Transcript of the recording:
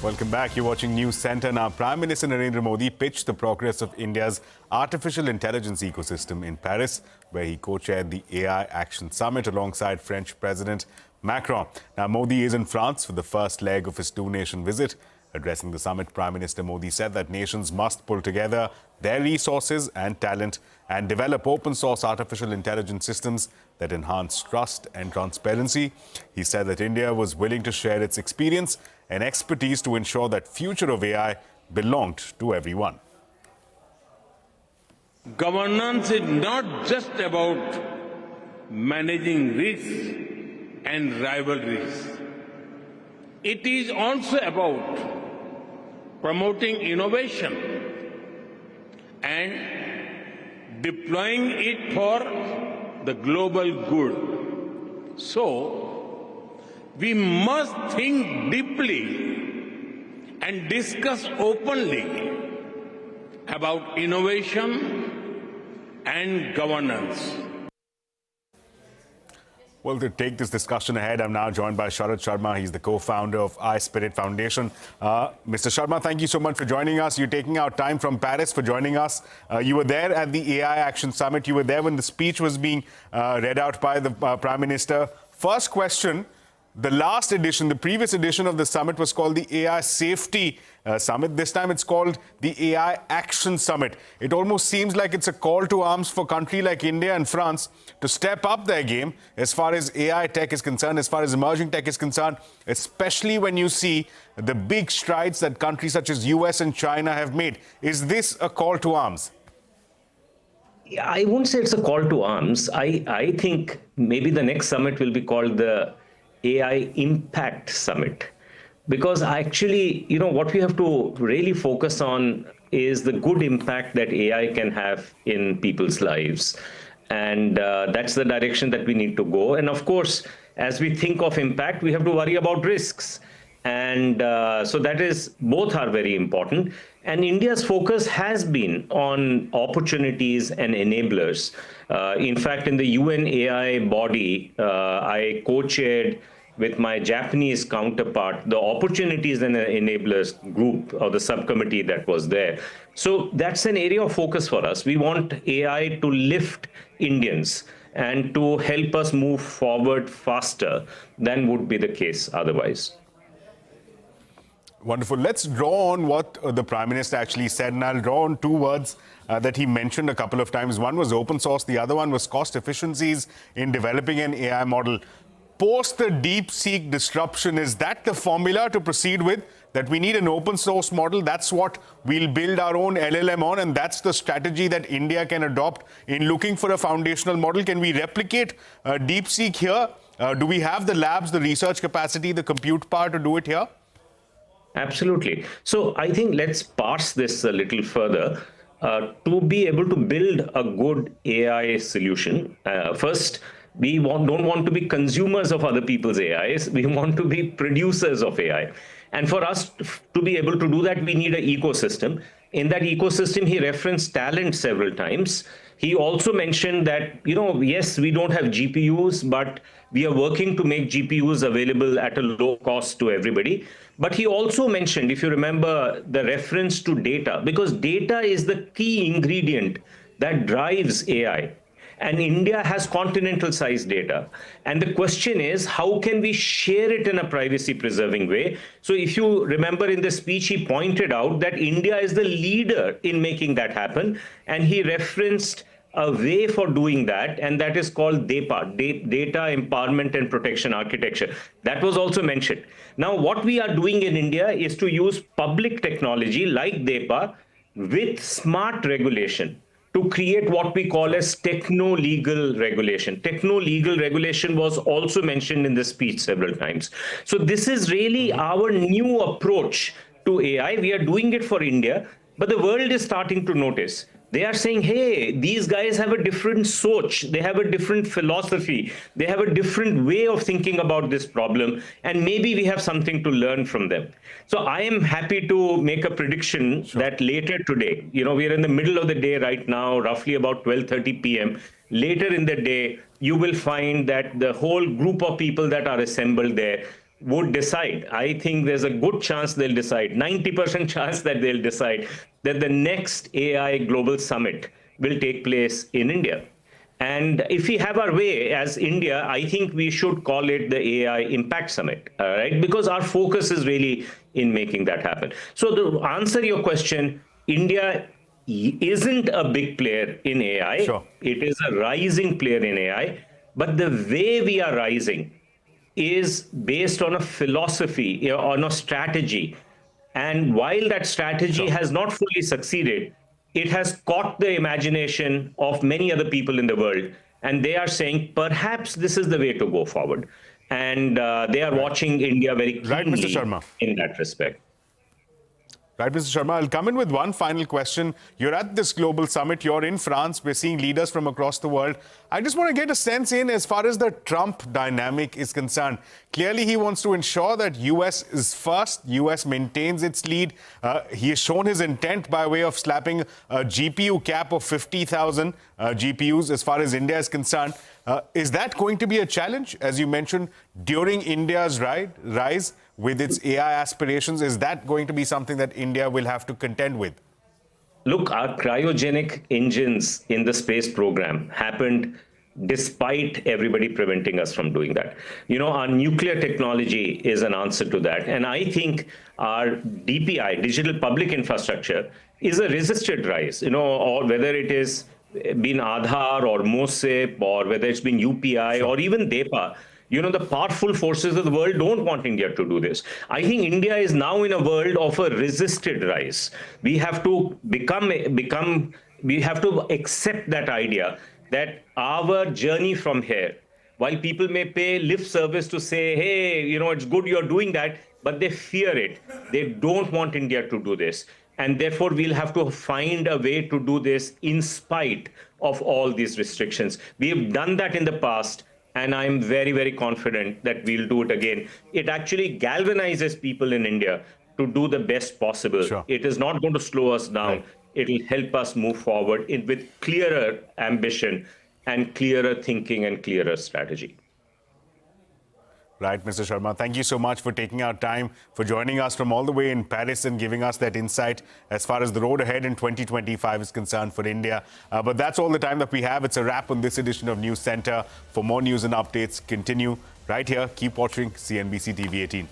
Welcome back. You're watching News Centre. Now, Prime Minister Narendra Modi pitched the progress of India's artificial intelligence ecosystem in Paris, where he co-chaired the AI Action Summit alongside French President Macron. Now, Modi is in France for the first leg of his two-nation visit. Addressing the summit, Prime Minister Modi said that nations must pull together their resources and talent and develop open-source artificial intelligence systems that enhance trust and transparency. He said that India was willing to share its experience and expertise to ensure that future of AI belonged to everyone. Governance is not just about managing risks and rivalries. It is also about promoting innovation and deploying it for the global good. So, we must think deeply and discuss openly about innovation and governance. Well, to take this discussion ahead, I'm now joined by Sharad Sharma. He's the co-founder of iSPIRT Foundation. Mr. Sharma, thank you so much for joining us. You're taking out time from Paris for joining us. You were there at the AI Action Summit. You were there when the speech was being read out by the Prime Minister. First question, the previous edition of the summit was called the AI Safety Summit. This time it's called the AI Action Summit. It almost seems like it's a call to arms for a country like India and France to step up their game as far as AI tech is concerned, as far as emerging tech is concerned, especially when you see the big strides that countries such as US and China have made. Is this a call to arms? I won't say it's a call to arms. I think maybe the next summit will be called the AI Impact Summit. Because actually, what we have to really focus on is the good impact that AI can have in people's lives. And that's the direction that we need to go. And of course, as we think of impact, we have to worry about risks. And so that is, both are very important. And India's focus has been on opportunities and enablers. In fact, in the UN AI body, I co-chaired with my Japanese counterpart the opportunities and enablers group or the subcommittee that was there. So that's an area of focus for us. We want AI to lift Indians and to help us move forward faster than would be the case otherwise. Wonderful. Let's draw on what the Prime Minister actually said, and I'll draw on two words that he mentioned a couple of times. One was open source, the other one was cost efficiencies in developing an AI model. Post the DeepSeek disruption, is that the formula to proceed with? That we need an open source model, that's what we'll build our own LLM on, and that's the strategy that India can adopt in looking for a foundational model? Can we replicate DeepSeek here? Do we have the labs, the research capacity, the compute power to do it here? Absolutely. So I think let's parse this a little further. To be able to build a good AI solution, first, we don't want to be consumers of other people's AIs. We want to be producers of AI. And for us to be able to do that, we need an ecosystem. In that ecosystem, he referenced talent several times. He also mentioned that, yes, we don't have GPUs, but we are working to make GPUs available at a low cost to everybody. But he also mentioned, if you remember, the reference to data, because data is the key ingredient that drives AI. And India has continental-sized data. And the question is, how can we share it in a privacy-preserving way? So if you remember in the speech, he pointed out that India is the leader in making that happen. And he referenced a way for doing that, and that is called DEPA, Data Empowerment and Protection Architecture. That was also mentioned. Now, what we are doing in India is to use public technology like DEPA with smart regulation to create what we call as techno-legal regulation. Techno-legal regulation was also mentioned in the speech several times. So this is really our new approach to AI. We are doing it for India, but the world is starting to notice. They are saying, hey, these guys have a different soch, they have a different philosophy, they have a different way of thinking about this problem, and maybe we have something to learn from them. So I am happy to make a prediction that later today, we are in the middle of the day right now, roughly about 12:30 p.m. Later in the day, you will find that the whole group of people that are assembled there would decide. I think there's a good chance they'll decide, 90% chance that they'll decide that the next AI Global Summit will take place in India. And if we have our way as India, I think we should call it the AI Impact Summit, right? Because our focus is really in making that happen. So to answer your question, India isn't a big player in AI. Sure. It is a rising player in AI. But the way we are rising is based on a philosophy, on a strategy. And while that strategy has not fully succeeded, it has caught the imagination of many other people in the world. And they are saying, perhaps this is the way to go forward. And they are watching India very keenly Right, Mr. Sharma. in that respect. Right, Mr. Sharma, I'll come in with one final question. You're at this global summit. You're in France. We're seeing leaders from across the world. I just want to get a sense in as far as the Trump dynamic is concerned. Clearly, he wants to ensure that U.S. is first. U.S. maintains its lead. He has shown his intent by way of slapping a GPU cap of 50,000 GPUs as far as India is concerned. Is that going to be a challenge, as you mentioned, during India's rise with its AI aspirations? Is that going to be something that India will have to contend with? Look, our cryogenic engines in the space program happened despite everybody preventing us from doing that. Our nuclear technology is an answer to that. And I think our DPI, digital public infrastructure, is a resisted rise, or whether it is been Aadhaar or MOSIP, or whether it's been UPI or even DEPA. The powerful forces of the world don't want India to do this. I think India is now in a world of a resisted rise. We have to we have to accept that idea that our journey from here, while people may pay lip service to say, hey, it's good you're doing that, but they fear it. They don't want India to do this. And therefore, we'll have to find a way to do this in spite of all these restrictions. We have done that in the past. And I'm very, very confident that we'll do it again. It actually galvanizes people in India to do the best possible. Sure. It is not going to slow us down. Right. It'll help us move forward with clearer ambition and clearer thinking and clearer strategy. Right, Mr. Sharma, thank you so much for taking our time, for joining us from all the way in Paris and giving us that insight as far as the road ahead in 2025 is concerned for India. But that's all the time that we have. It's a wrap on this edition of News Center. For more news and updates, continue right here. Keep watching CNBC TV 18.